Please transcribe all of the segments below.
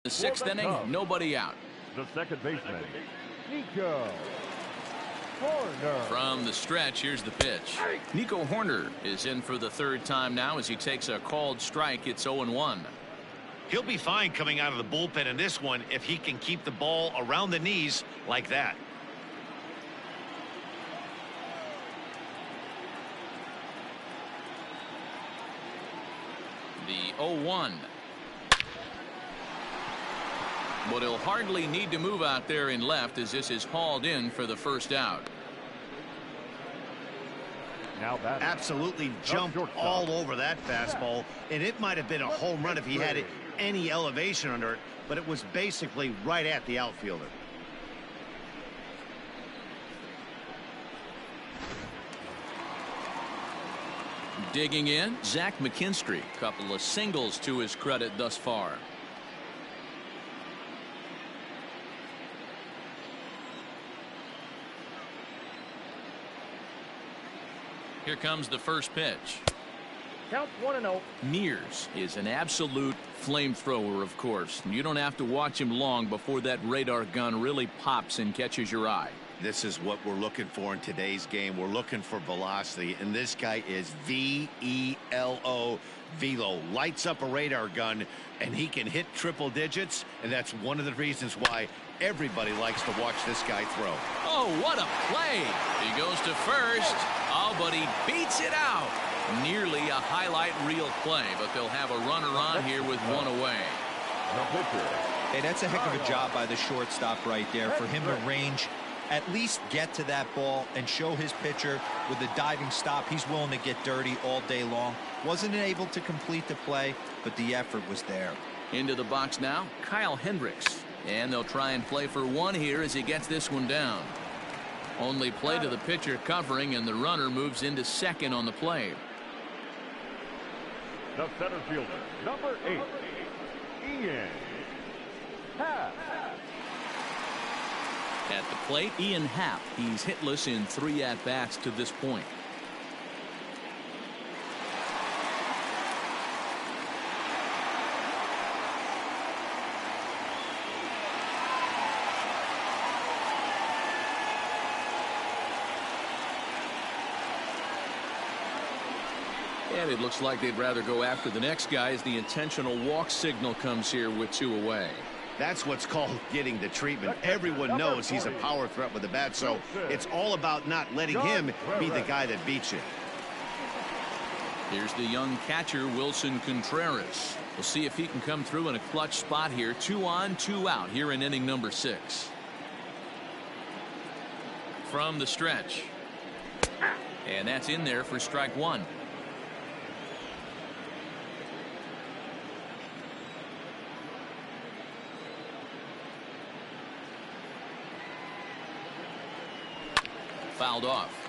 The sixth inning, nobody out. The second baseman, Nico Horner. From the stretch, here's the pitch. Nico Horner is in for the third time now as he takes a called strike. It's 0-1. He'll be fine coming out of the bullpen in this one if he can keep the ball around the knees like that. The 0-1. But he'll hardly need to move out there in left as this is hauled in for the first out. Now that absolutely jumped all over that fastball, and it might have been a home run if he had any elevation under it, but it was basically right at the outfielder. Digging in, Zach McKinstry. Couple of singles to his credit thus far. Here comes the first pitch. Count 1-0. Mears is an absolute flamethrower, of course. You don't have to watch him long before that radar gun really pops and catches your eye. This is what we're looking for in today's game. We're looking for velocity, and this guy is V-E-L-O, velo. Lights up a radar gun, and he can hit triple digits, and that's one of the reasons why everybody likes to watch this guy throw. Oh, what a play! He goes to first. Oh, but he beats it out. Nearly a highlight reel play, but they'll have a runner on here with one away. Hey, that's a heck of a job by the shortstop right there for him to range, at least get to that ball and show his pitcher with a diving stop. He's willing to get dirty all day long. Wasn't able to complete the play, but the effort was there. Into the box now, Kyle Hendricks. And they'll try and play for one here as he gets this one down. Only play to the pitcher covering, and the runner moves into second on the play. The center fielder, number 8, Ian Happ. At the plate, Ian Happ. He's hitless in 3 at-bats to this point. And it looks like they'd rather go after the next guy as the intentional walk signal comes here with 2 away. That's what's called getting the treatment. Everyone knows he's a power threat with the bat, so it's all about not letting him be the guy that beats you. Here's the young catcher, Wilson Contreras. We'll see if he can come through in a clutch spot here. 2 on, 2 out here in inning number 6. From the stretch. And that's in there for strike 1. Fouled off.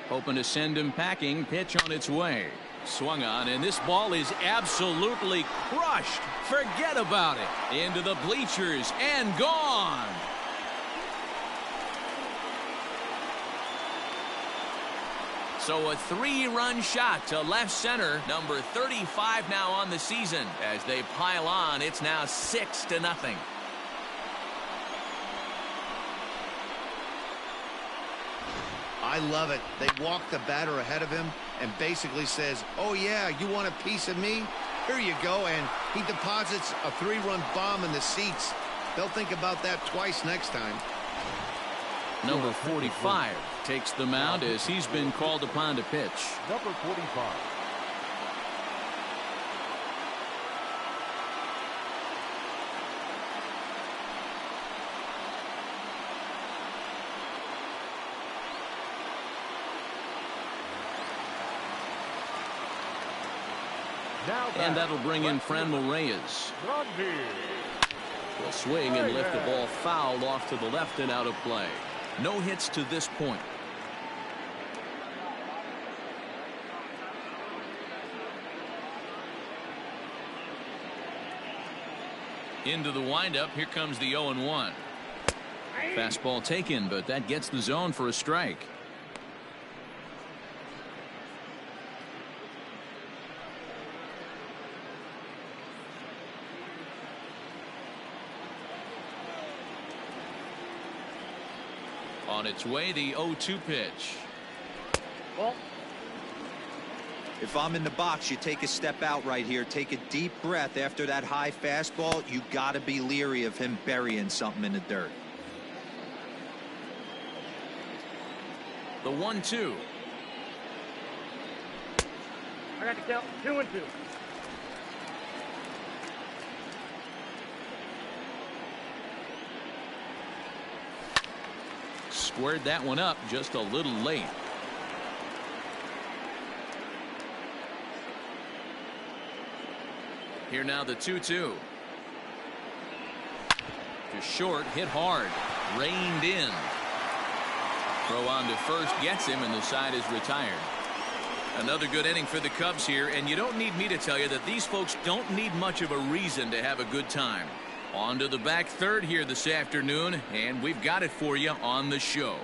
Hoping to send him packing. Pitch on its way. Swung on, and this ball is absolutely crushed. Forget about it. Into the bleachers and gone. So a 3-run shot to left center. Number 35 now on the season. As they pile on, it's now 6-0. I love it. They walk the batter ahead of him and basically says, oh yeah, you want a piece of me? Here you go. And he deposits a 3-run bomb in the seats. They'll think about that twice next time. Number 45 takes the mound as he's been called upon to pitch. Number 45. And that'll bring in Franmil Reyes. Will swing and lift the ball foul off to the left and out of play. No hits to this point. Into the windup. Here comes the 0-1. Fastball taken, but that gets the zone for a strike. On its way, the 0-2 pitch. Ball. If I'm in the box, you take a step out right here, take a deep breath after that high fastball. You got to be leery of him burying something in the dirt. The 1-2. I got the count. 2-2. Squared that one up just a little late. Here now the 2-2. To short, hit hard, reined in. Throw on to first gets him, and the side is retired. Another good inning for the Cubs here, and you don't need me to tell you that these folks don't need much of a reason to have a good time. On to the back third here this afternoon, and we've got it for you on the show.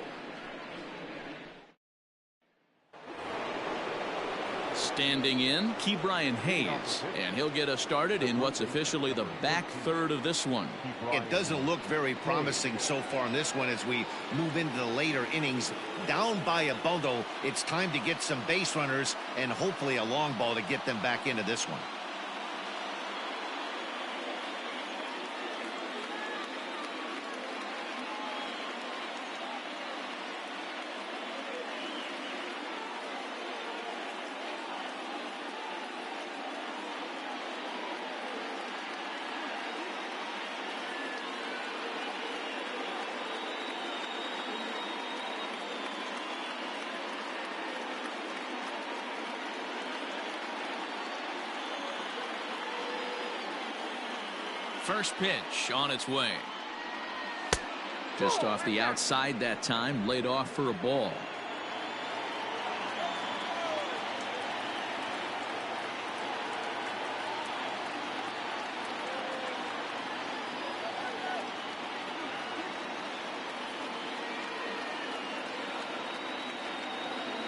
Standing in, Ke'Bryan Hayes, and he'll get us started in what's officially the back third of this one. It doesn't look very promising so far in this one as we move into the later innings. Down by a bundle, it's time to get some base runners and hopefully a long ball to get them back into this one. First pitch on its way. Just off the outside that time, laid off for a ball.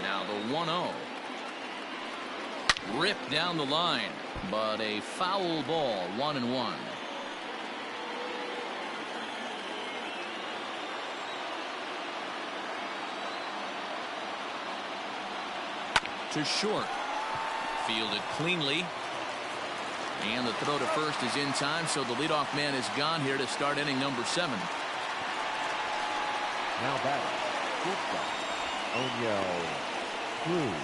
Now the 1-0. Ripped down the line, but a foul ball, 1-1. To short. Fielded cleanly. And the throw to first is in time, so the leadoff man is gone here to start inning number 7. Now batting. O'Neill Cruz.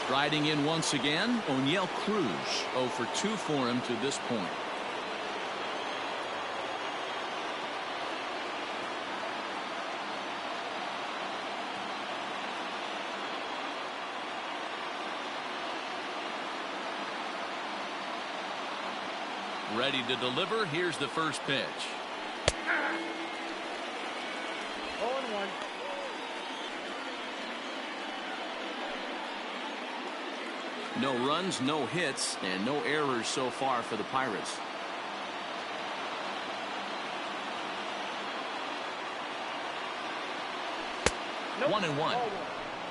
Striding in once again, O'Neill Cruz. 0 for 2 for him to this point. Ready to deliver. Here's the first pitch. 0-1. No runs, no hits, and no errors so far for the Pirates. Nope. 1-1.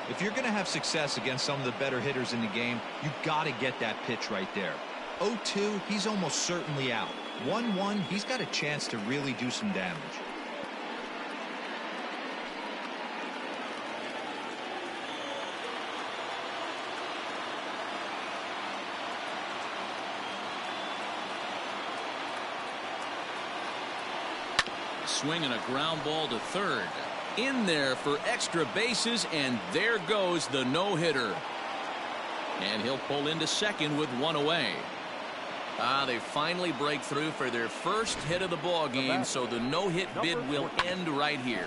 If you're going to have success against some of the better hitters in the game, you got to get that pitch right there. 0-2, he's almost certainly out. 1-1, he's got a chance to really do some damage. Swinging a ground ball to third. In there for extra bases, and there goes the no-hitter. And he'll pull into second with one away. They finally break through for their first hit of the ball game, so the no-hit bid will end right here.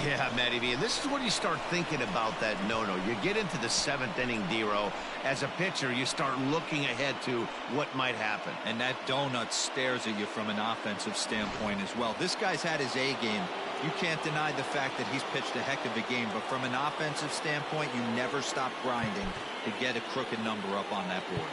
Yeah, Matty V, and this is when you start thinking about that no-no. You get into the 7th inning, D-Row. As a pitcher, you start looking ahead to what might happen. And that donut stares at you from an offensive standpoint as well. This guy's had his A game. You can't deny the fact that he's pitched a heck of a game, but from an offensive standpoint, you never stop grinding to get a crooked number up on that board.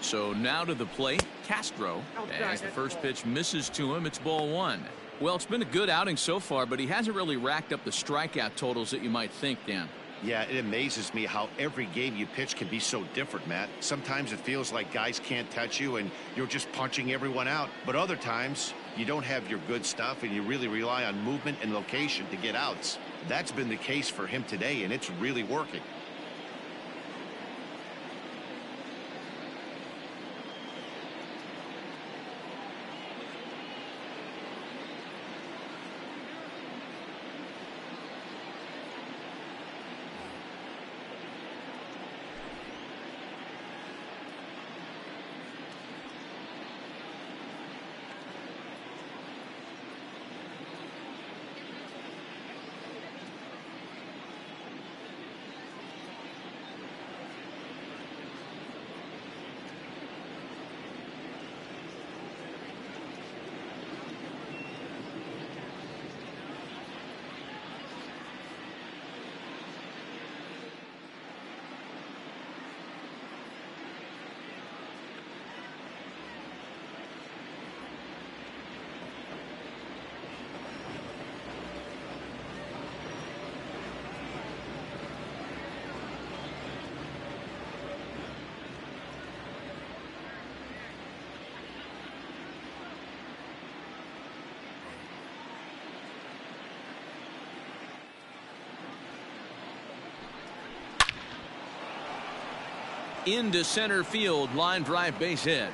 So now to the plate, Castro. As the first pitch misses to him, it's ball one. Well, it's been a good outing so far, but he hasn't really racked up the strikeout totals that you might think, Dan. Yeah, it amazes me how every game you pitch can be so different, Matt. Sometimes it feels like guys can't touch you and you're just punching everyone out. But other times you don't have your good stuff and you really rely on movement and location to get outs. That's been the case for him today, and it's really working. Into center field, line drive, base hit.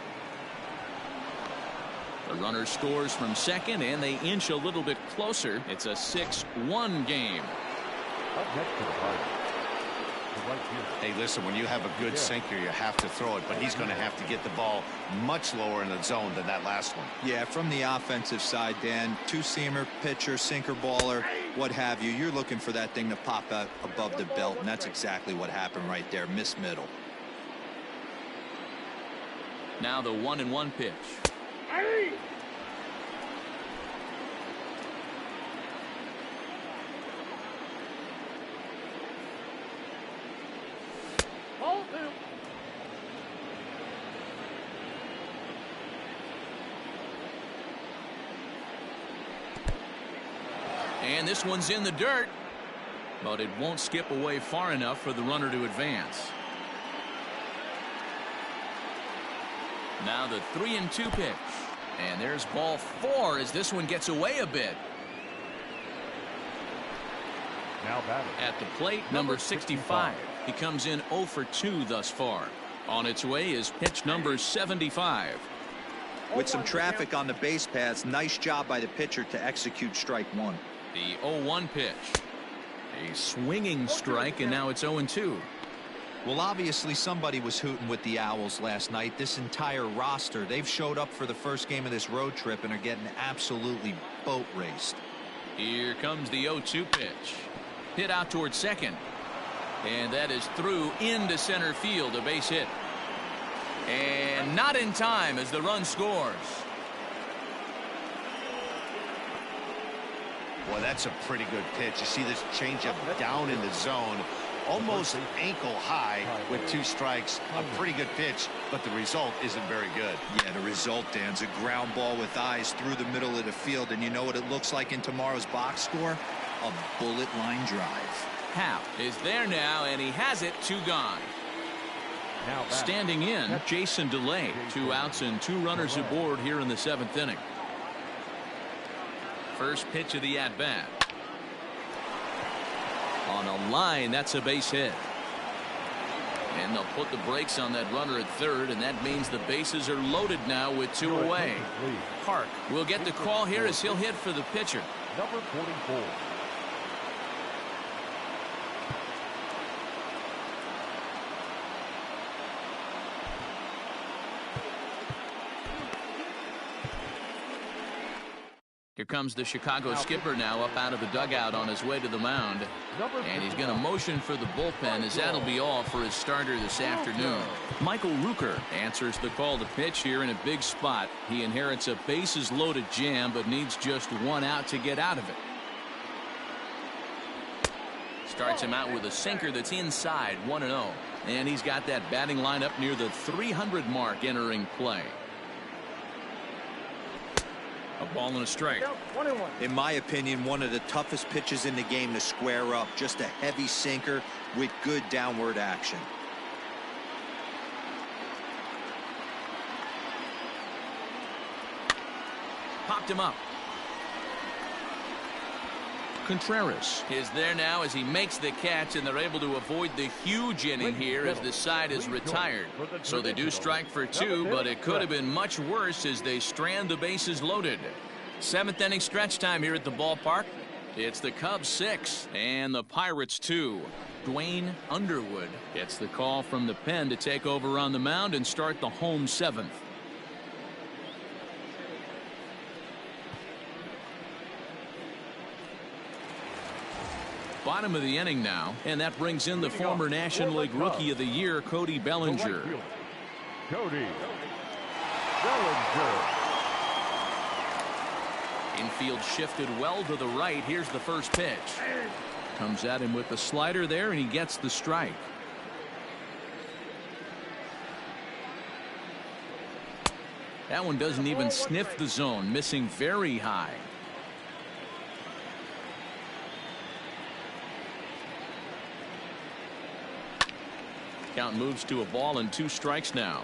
The runner scores from second, and they inch a little bit closer. It's a 6-1 game. Up next to the party. Right here. Hey, listen, when you have a good sinker, you have to throw it, but he's going to have to get the ball much lower in the zone than that last one. Yeah, from the offensive side, Dan, two-seamer, pitcher, sinker baller, what have you. You're looking for that thing to pop out above the belt, and that's exactly what happened right there. Miss middle. Now the 1-1 pitch. And this one's in the dirt, but it won't skip away far enough for the runner to advance. Now the 3-2 pitch. And there's ball 4 as this one gets away a bit. Now batting. At the plate, number 65. He comes in 0 for 2 thus far. On its way is pitch number 75. With some traffic on the base paths, nice job by the pitcher to execute strike one. The 0-1 pitch. A swinging strike, and now it's 0-2. Well, obviously somebody was hooting with the Owls last night. This entire roster, they've showed up for the first game of this road trip and are getting absolutely boat raced. Here comes the 0-2 pitch. Hit out towards second. And that is through into center field, a base hit. And not in time as the run scores. Boy, that's a pretty good pitch. You see this changeup down in the zone, almost ankle high with 2 strikes. A pretty good pitch, but the result isn't very good. Yeah, the result, Dan's a ground ball with eyes through the middle of the field. And you know what it looks like in tomorrow's box score? A bullet line drive. Howe is there now, and he has it. 2 gone. Now standing in, Jason DeLay. 2 outs and 2 runners aboard here in the 7th inning. First pitch of the at-bat. On a line, that's a base hit. And they'll put the brakes on that runner at third, and that means the bases are loaded now with 2 away. Park will get the call here as he'll hit for the pitcher. Number 44. Here comes the Chicago skipper now up out of the dugout on his way to the mound. And he's going to motion for the bullpen as that'll be all for his starter this afternoon. Michael Rooker answers the call to pitch here in a big spot. He inherits a bases loaded jam but needs just 1 out to get out of it. Starts him out with a sinker that's inside, 1-0. And he's got that batting lineup near the 300 mark entering play. A ball and a strike. In my opinion, one of the toughest pitches in the game to square up. Just a heavy sinker with good downward action. Popped him up. Contreras is there now as he makes the catch, and they're able to avoid the huge inning here as the side is retired. So they do strike for two, but it could have been much worse as they strand the bases loaded. 7th inning stretch time here at the ballpark. It's the Cubs 6 and the Pirates 2. Dwayne Underwood gets the call from the pen to take over on the mound and start the home 7th. Bottom of the inning now, and that brings in the former National League Rookie of the Year, Cody Bellinger. Cody Bellinger. Infield shifted well to the right. Here's the first pitch. Comes at him with the slider there, and he gets the strike. That one doesn't even sniff the zone, missing very high. Count moves to a ball and 2 strikes now.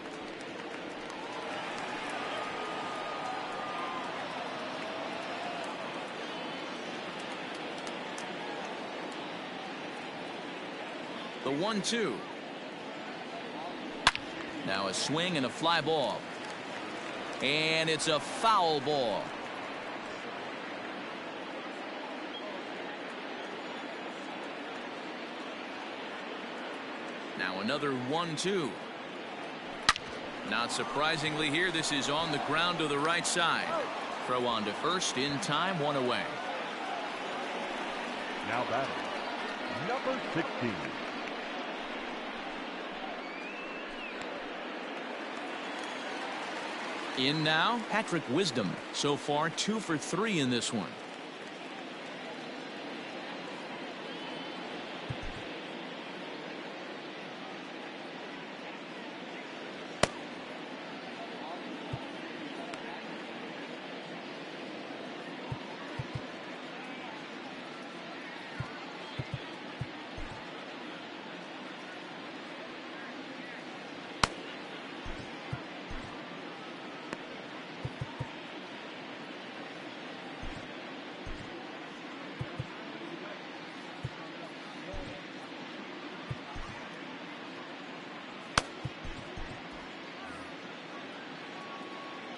The 1-2. Now a swing and a fly ball. And it's a foul ball. Now another 1-2. Not surprisingly here, this is on the ground to the right side. Throw on to first in time, 1 away. Now batting, number 16. In now, Patrick Wisdom. So far 2 for 3 in this one.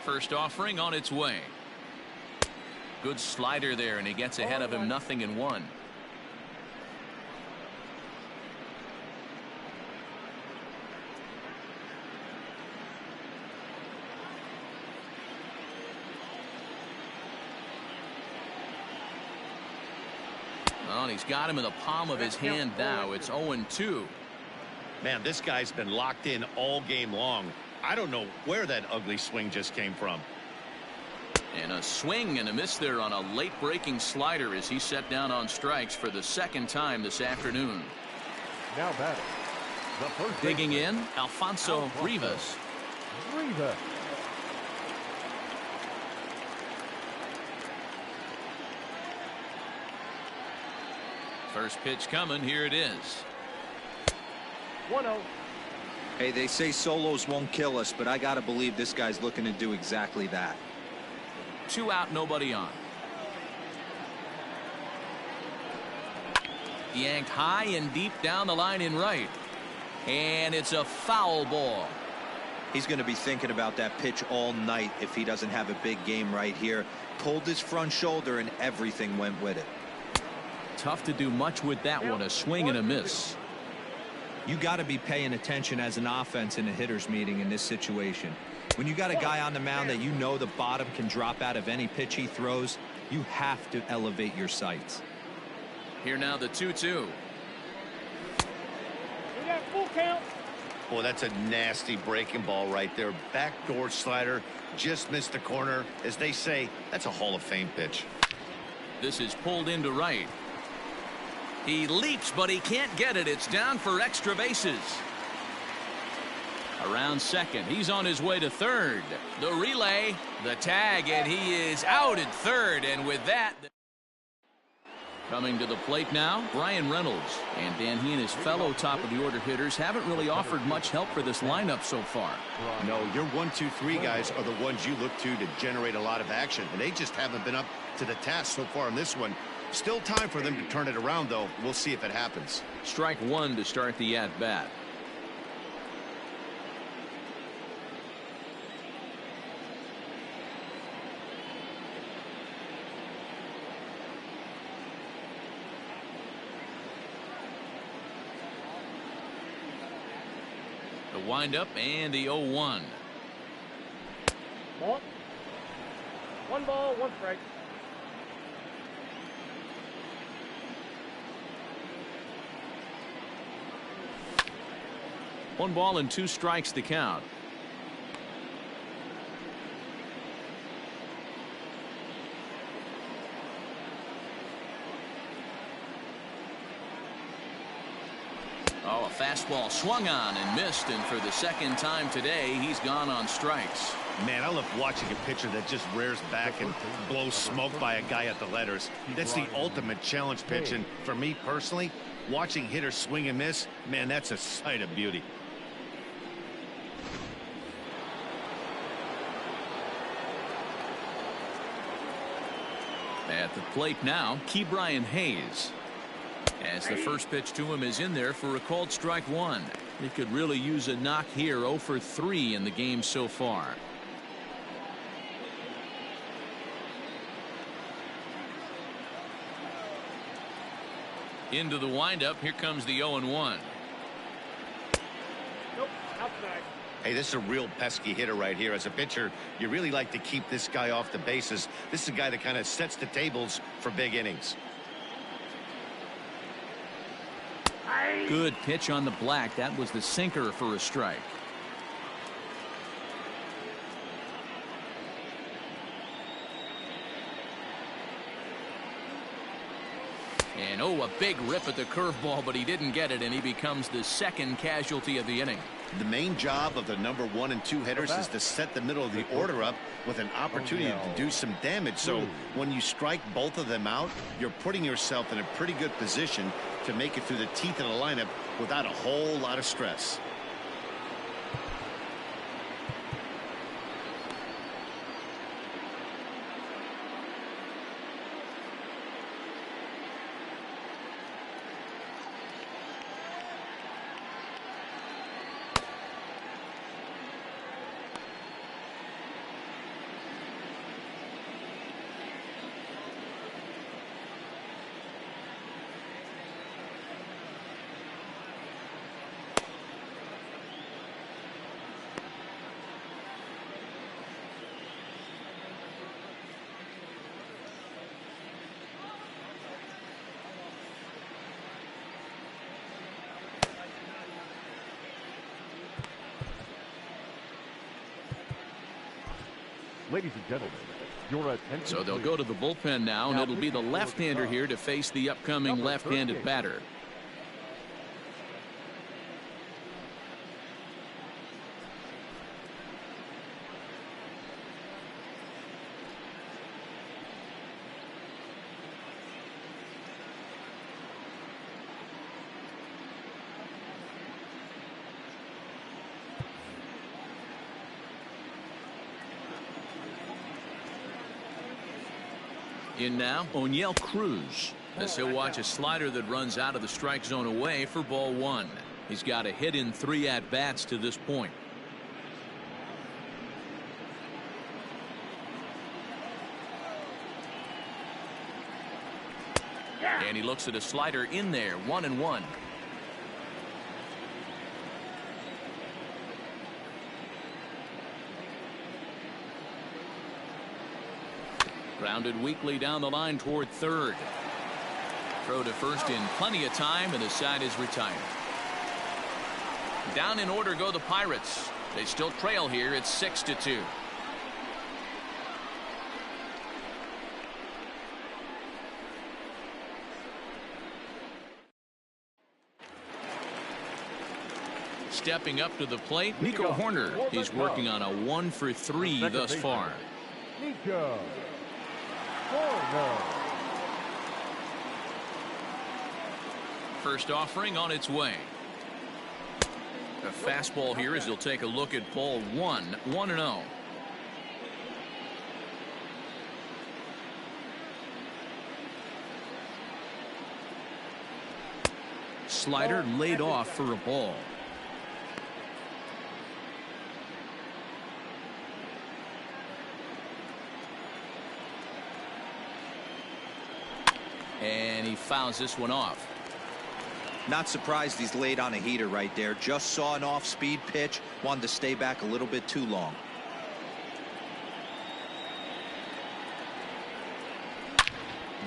First offering on its way. Good slider there, and he gets ahead of him, 0-1. Well, and he's got him in the palm of his hand now. It's 0-2. Man, this guy's been locked in all game long. I don't know where that ugly swing just came from. And a swing and a miss there on a late breaking slider as he set down on strikes for the 2nd time this afternoon. Now batting, the first digging in, Alfonso Rivas. First pitch coming. Here it is. 1-0. Hey, they say solos won't kill us, but I got to believe this guy's looking to do exactly that. 2 out, nobody on. Yanked high and deep down the line in right. And it's a foul ball. He's going to be thinking about that pitch all night if he doesn't have a big game right here. Pulled his front shoulder and everything went with it. Tough to do much with that one. A swing and a miss. You got to be paying attention as an offense in a hitter's meeting in this situation. When you got a guy on the mound that you know the bottom can drop out of any pitch he throws, you have to elevate your sights. Here now the 2-2. Boy, that's a nasty breaking ball right there. Backdoor slider, just missed the corner. As they say, that's a Hall of Fame pitch. This is pulled into right. He leaps, but he can't get it. It's down for extra bases. Around second. He's on his way to third. The relay, the tag, and he is out at third. And with that, coming to the plate now, Brian Reynolds. And Dan, he and his fellow top of the order hitters haven't really offered much help for this lineup so far. No, your 1, 2, 3 guys are the ones you look to generate a lot of action. And they just haven't been up to the task so far in this one. Still time for them to turn it around, though. We'll see if it happens. Strike one to start the at-bat. The windup and the 0-1. Ball. 1 ball, 1 strike. One ball and 2 strikes to count. Oh, a fastball swung on and missed, and for the second time today, he's gone on strikes. Man, I love watching a pitcher that just rears back and blows smoke by a guy at the letters. That's the ultimate challenge pitch, and for me personally, watching hitters swing and miss, man, that's a sight of beauty. At the plate now, Brian Hayes. As the first pitch to him is in there for a called strike one. He could really use a knock here. 0 for 3 in the game so far. Into the windup. Here comes the 0-1. Nope, outside. Hey, this is a real pesky hitter right here. As a pitcher, you really like to keep this guy off the bases. This is a guy that kind of sets the tables for big innings. Good pitch on the black. That was the sinker for a strike. And oh, a big rip at the curveball, but he didn't get it, and he becomes the second casualty of the inning. The main job of the number 1 and 2 hitters is to set the middle of the order up with an opportunity to do some damage. So when you strike both of them out, you're putting yourself in a pretty good position to make it through the teeth of the lineup without a whole lot of stress. Ladies and gentlemen, your attention. So they'll go to the bullpen now, and it'll be the left-hander here to face the upcoming left-handed batter. In now, O'Neill Cruz, as he'll watch a slider that runs out of the strike zone away for ball 1. He's got a hit in 3 at-bats to this point. And he looks at a slider in there, 1-1. Grounded weakly down the line toward third. Throw to first in plenty of time, and the side is retired. Down in order go the Pirates. They still trail here. It's 6-2. Stepping up to the plate, Nico Horner. He's working on a 1-for-3 thus far. Nico Horner. First offering on its way. A fastball here as he'll take a look at ball 1, 1-0. Slider laid off for a ball. And he fouls this one off. Not surprised he's laid on a heater right there. Just saw an off-speed pitch. Wanted to stay back a little bit too long.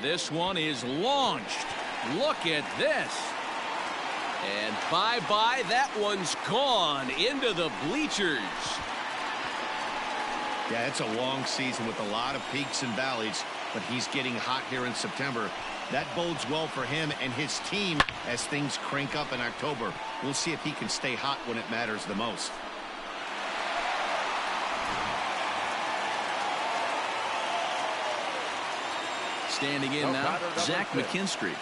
This one is launched. Look at this. And bye-bye, that one's gone into the bleachers. Yeah, it's a long season with a lot of peaks and valleys, but he's getting hot here in September. That bodes well for him and his team as things crank up in October. We'll see if he can stay hot when it matters the most. Standing in now, Zach McKinstry,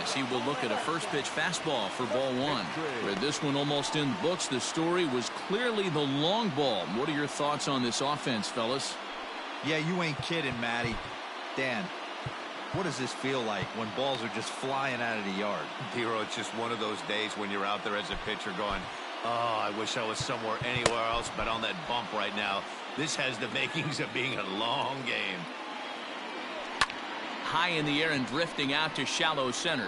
as he will look at a first pitch fastball for ball 1. With this one almost in the books, the story was clearly the long ball. What are your thoughts on this offense, fellas? Yeah, you ain't kidding, Matty. Dan, what does this feel like when balls are just flying out of the yard? Hero, it's just one of those days when you're out there as a pitcher going, oh, I wish I was somewhere anywhere else but on that bump right now. This has the makings of being a long game. High in the air and drifting out to shallow center.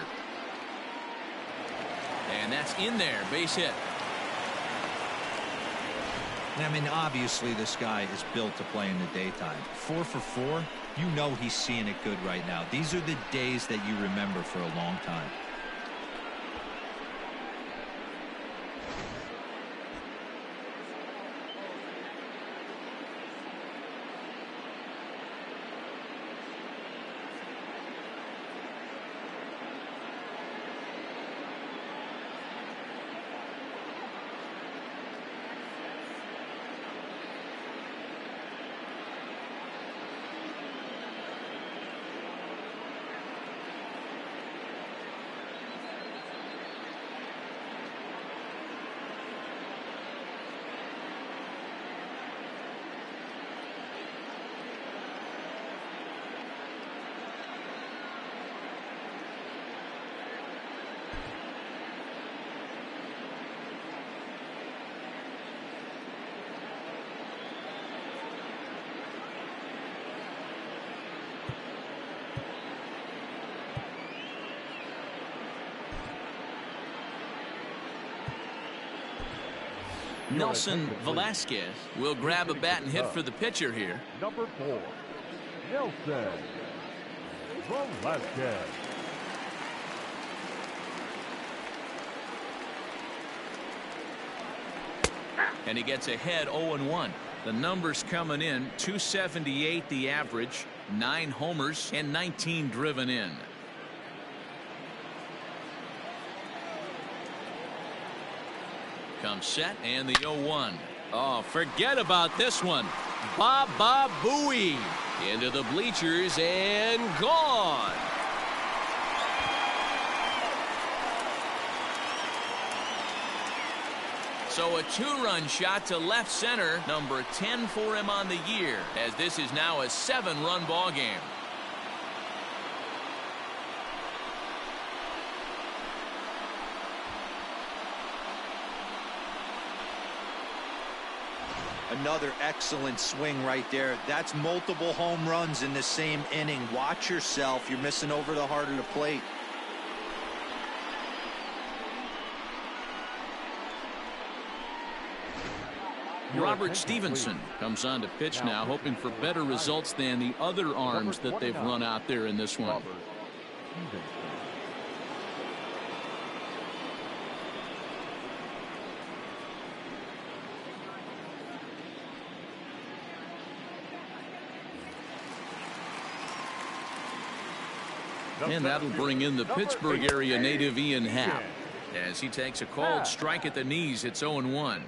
And that's in there, base hit. I mean, obviously this guy is built to play in the daytime. 4 for 4, you know he's seeing it good right now. These are the days that you remember for a long time. Nelson Velasquez will grab a bat and hit for the pitcher here. Number 4, Nelson Velasquez. And he gets ahead 0-1. The numbers coming in, 278 the average, 9 homers and 19 driven in. Comes set and the 0-1. Oh, forget about this one. Baba Booey into the bleachers and gone. So a 2-run shot to left center, number 10 for him on the year, as this is now a 7-run ball game. Another excellent swing right there. That's multiple home runs in the same inning. Watch yourself. You're missing over the heart of the plate. Robert Stevenson comes on to pitch now, hoping for better results than the other arms that they've run out there in this one. And that'll bring in the Pittsburgh area native Ian Happ. As he takes a cold strike at the knees, it's 0-1.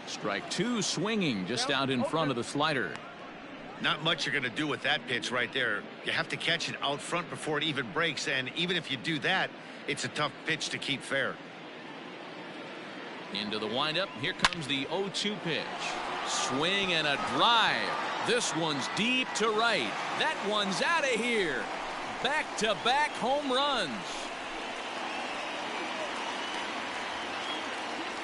Strike two, swinging just out in front of the slider. Not much you're going to do with that pitch right there. You have to catch it out front before it even breaks, and even if you do that, it's a tough pitch to keep fair. Into the windup. Here comes the 0-2 pitch. Swing and a drive. This one's deep to right. That one's out of here. Back-to-back home runs.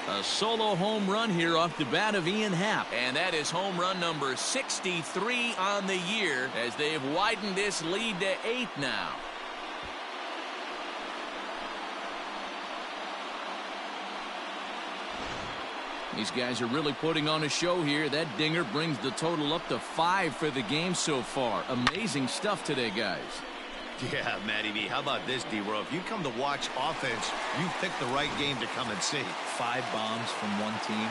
A solo home run here off the bat of Ian Happ. And that is home run number 63 on the year as they've widened this lead to 8 now. These guys are really putting on a show here. That dinger brings the total up to 5 for the game so far. Amazing stuff today, guys. Yeah, Matty B. How about this, D-Row? If you come to watch offense, you picked the right game to come and see. 5 bombs from one team.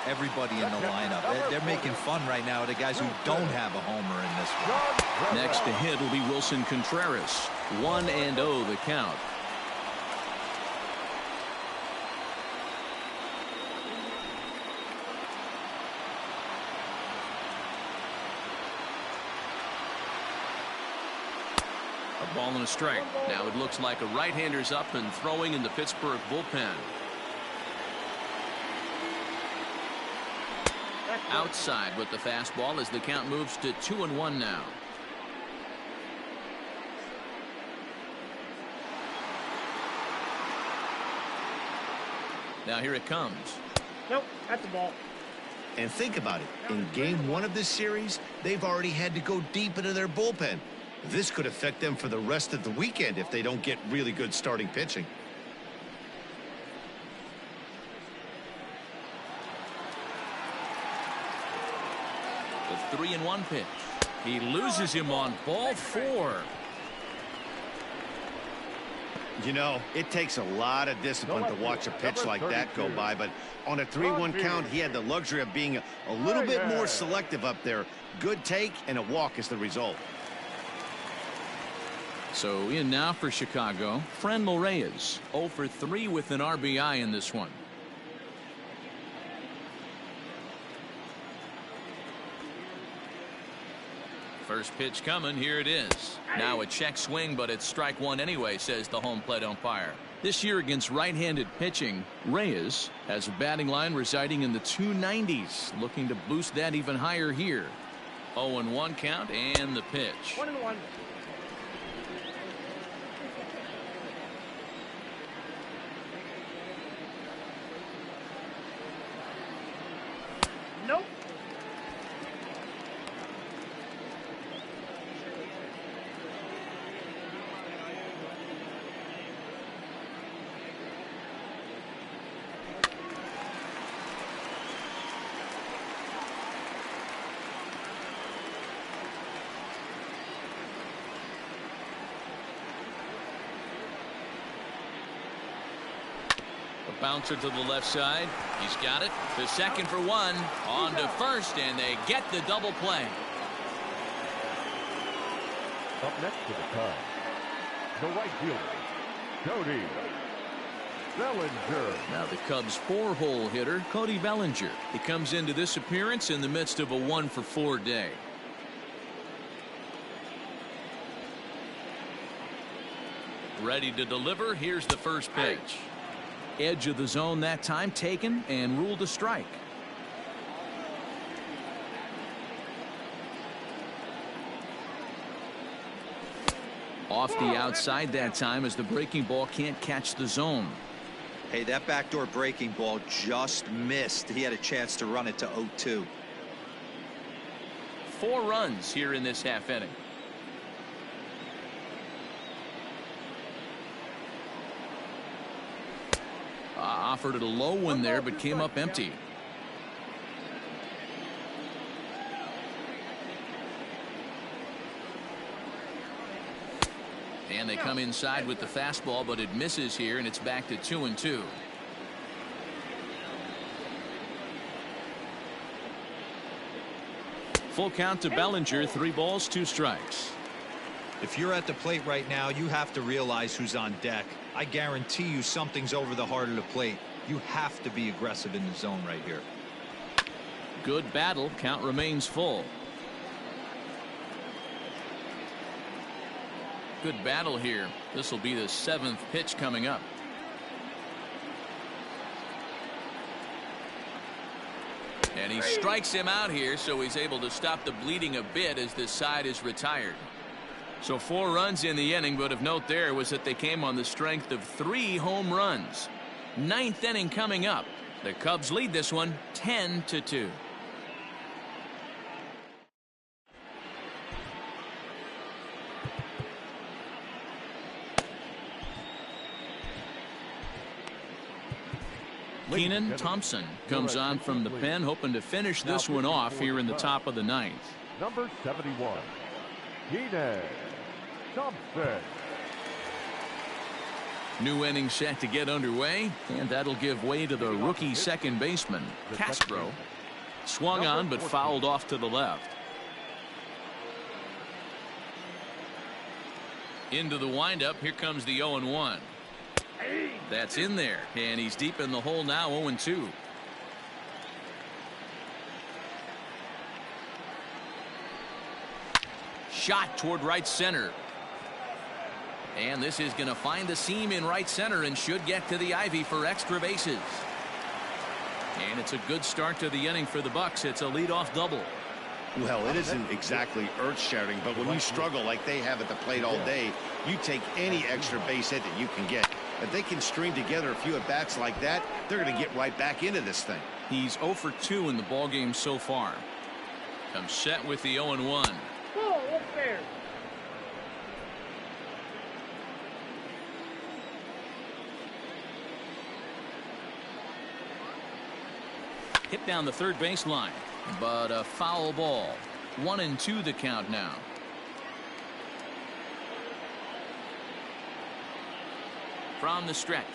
Everybody in the lineup. They're making fun right now of the guys who don't have a homer in this one. Next to hit will be Wilson Contreras. 1-0 the count. A ball and a strike. Now it looks like a right-hander's up and throwing in the Pittsburgh bullpen. Outside with the fastball as the count moves to 2-1 now. Now here it comes. Nope, that's the ball. And think about it. In game 1 of this series, they've already had to go deep into their bullpen. This could affect them for the rest of the weekend if they don't get really good starting pitching. The 3-1 pitch. He loses him on ball 4. You know, it takes a lot of discipline to watch a pitch like that go by, but on a 3-1 count, he had the luxury of being a little bit more selective up there. Good take and a walk is the result. So in now for Chicago, Franmil Reyes, 0 for 3 with an RBI in this one. First pitch coming. Here it is. Now a check swing, but it's strike one anyway, says the home plate umpire. This year against right-handed pitching, Reyes has a batting line residing in the 290s, looking to boost that even higher here. 0-1 count and the pitch. 1-1. Nope. Bouncer to the left side. He's got it. To second for 1. On to first, and they get the double play. Up next to the Cubs, the right fielder, Cody Bellinger. Now the Cubs' 4-hole hitter, Cody Bellinger. He comes into this appearance in the midst of a 1-for-4 day. Ready to deliver. Here's the first pitch. Edge of the zone that time taken and ruled a strike. Off the outside that time as the breaking ball can't catch the zone. Hey, that backdoor breaking ball just missed. He had a chance to run it to 0-2. 4 runs here in this half inning. Offered it a low one there, but came up empty. And they come inside with the fastball, but it misses here, and it's back to 2-2. Full count to Bellinger. 3 balls, 2 strikes. If you're at the plate right now, you have to realize who's on deck. I guarantee you something's over the heart of the plate. You have to be aggressive in the zone right here. Good battle. Count remains full. Good battle here. This will be the 7th pitch coming up. And he strikes him out here, so he's able to stop the bleeding a bit as this side is retired. So 4 runs in the inning, but of note there was that they came on the strength of 3 home runs. 9th inning coming up. The Cubs lead this one 10-2. Keenan Thompson comes on from the pen, hoping to finish this one off here in the top of the 9th. Number 71, Keenan Thompson. New inning set to get underway, and that'll give way to the rookie second baseman, Castro. Swung on, but fouled off to the left. Into the windup. Here comes the 0-1. That's in there, and he's deep in the hole now. 0-2. Shot toward right center. And this is going to find the seam in right center and should get to the ivy for extra bases. And it's a good start to the inning for the Bucks. It's a leadoff double. Well, it isn't exactly earth-shattering, but when you struggle like they have at the plate all day, you take any extra base hit that you can get. If they can string together a few at-bats like that, they're going to get right back into this thing. He's 0 for 2 in the ballgame so far. Comes set with the 0-1. Oh, what's there? Hit down the third baseline, but a foul ball. 1-2 the count now. From the stretch,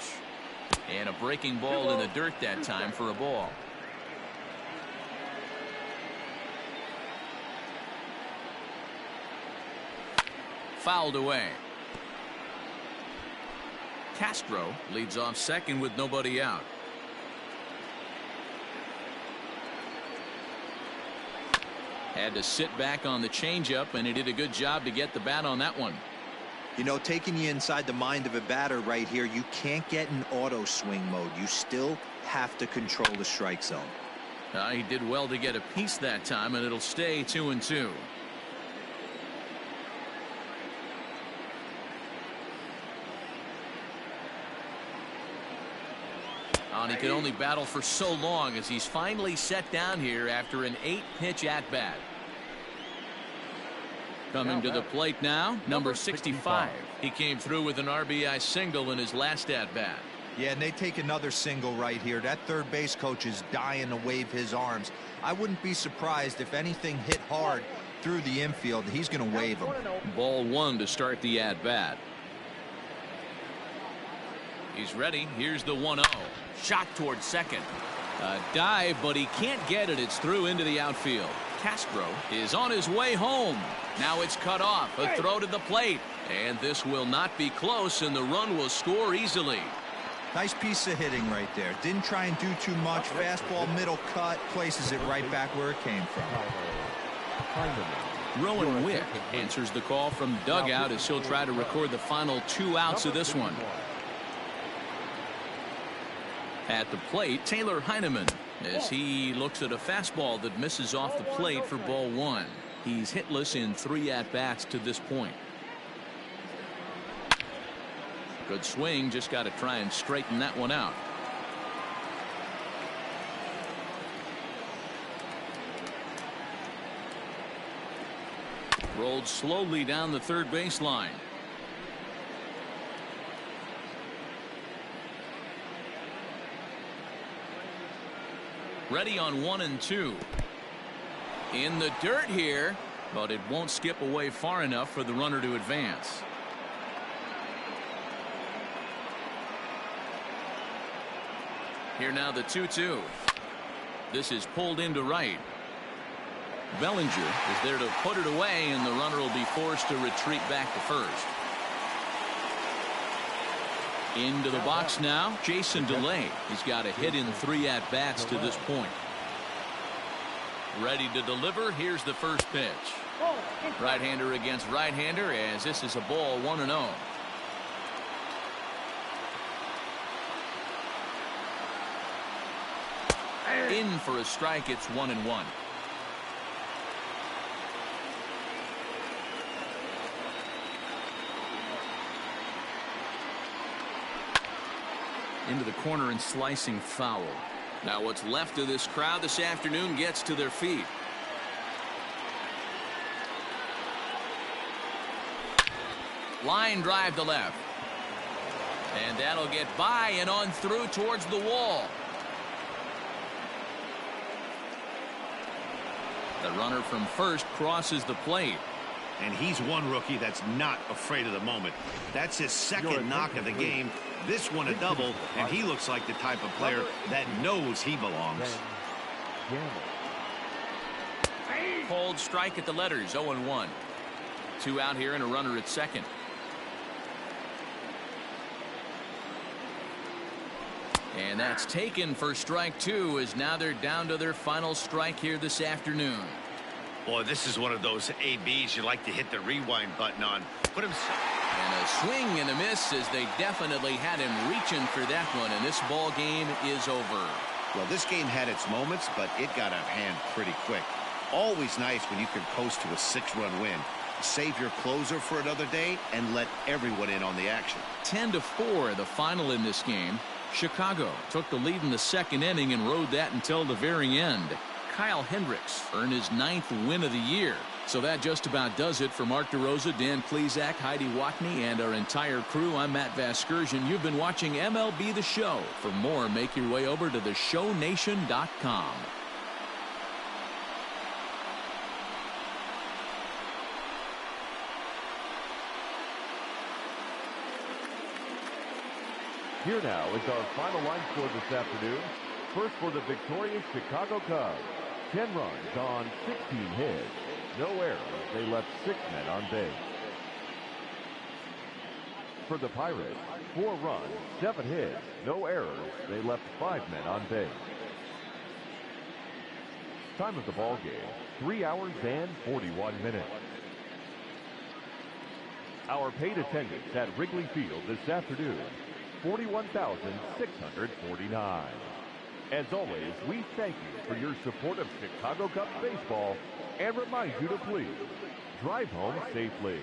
and a breaking ball in the dirt that time for a ball. Fouled away. Castro leads off second with nobody out. Had to sit back on the changeup, and he did a good job to get the bat on that one. You know, taking you inside the mind of a batter right here, you can't get in auto swing mode. You still have to control the strike zone. He did well to get a piece that time, and it'll stay 2-2. And he could only battle for so long as he's finally set down here after an 8-pitch at-bat. Coming to the plate now, number 65. He came through with an RBI single in his last at-bat. Yeah, and they take another single right here. That third base coach is dying to wave his arms. I wouldn't be surprised if anything hit hard through the infield. He's going to wave them. Ball 1 to start the at-bat. He's ready. Here's the 1-0. Shot toward second. A dive, but he can't get it. It's through into the outfield. Castro is on his way home. Now it's cut off. A throw to the plate. And this will not be close, and the run will score easily. Nice piece of hitting right there. Didn't try and do too much. Fastball, middle cut, places it right back where it came from. Rowan Wick answers the call from the dugout as he'll try to record the final 2 outs of this one. At the plate, Taylor Heineman, as he looks at a fastball that misses off the plate for ball 1. He's hitless in 3 at-bats to this point. Good swing, just got to try and straighten that one out. Rolled slowly down the third baseline. Ready on 1-2. In the dirt here, but it won't skip away far enough for the runner to advance. Here now the 2-2. This is pulled into right. Bellinger is there to put it away, and the runner will be forced to retreat back to first. Into the box now, Jason DeLay. He's got a hit in 3 at-bats to this point. Ready to deliver. Here's the first pitch. Right-hander against right-hander, as this is a ball 1-0. In for a strike. It's 1-1. Into the corner and slicing foul. Now what's left of this crowd this afternoon gets to their feet. Line drive to left. And that'll get by and on through towards the wall. The runner from first crosses the plate. And he's one rookie that's not afraid of the moment. That's his second knock of the game. This one a double, and he looks like the type of player that knows he belongs. Cold strike at the letters, 0-1. 2 out here and a runner at second. And that's taken for strike 2, as now they're down to their final strike here this afternoon. Boy, this is one of those ABs you like to hit the rewind button on. Put him. And a swing and a miss, as they definitely had him reaching for that one, and this ball game is over. Well, this game had its moments, but it got out of hand pretty quick. Always nice when you can coast to a 6-run win. Save your closer for another day and let everyone in on the action. 10-4 the final in this game. Chicago took the lead in the second inning and rode that until the very end. Kyle Hendricks earned his 9th win of the year. So that just about does it for Mark DeRosa, Dan Plesac, Heidi Watney, and our entire crew. I'm Matt Vasgersian. You've been watching MLB The Show. For more, make your way over to theshownation.com. Here now is our final line score this afternoon. First for the victorious Chicago Cubs. 10 runs on 16 hits. No errors. They left 6 men on base. For the Pirates, 4 runs, 7 hits. No errors. They left 5 men on base. Time of the ball game, 3 hours and 41 minutes. Our paid attendance at Wrigley Field this afternoon, 41,649. As always, we thank you for your support of Chicago Cubs baseball and remind you to please drive home safely.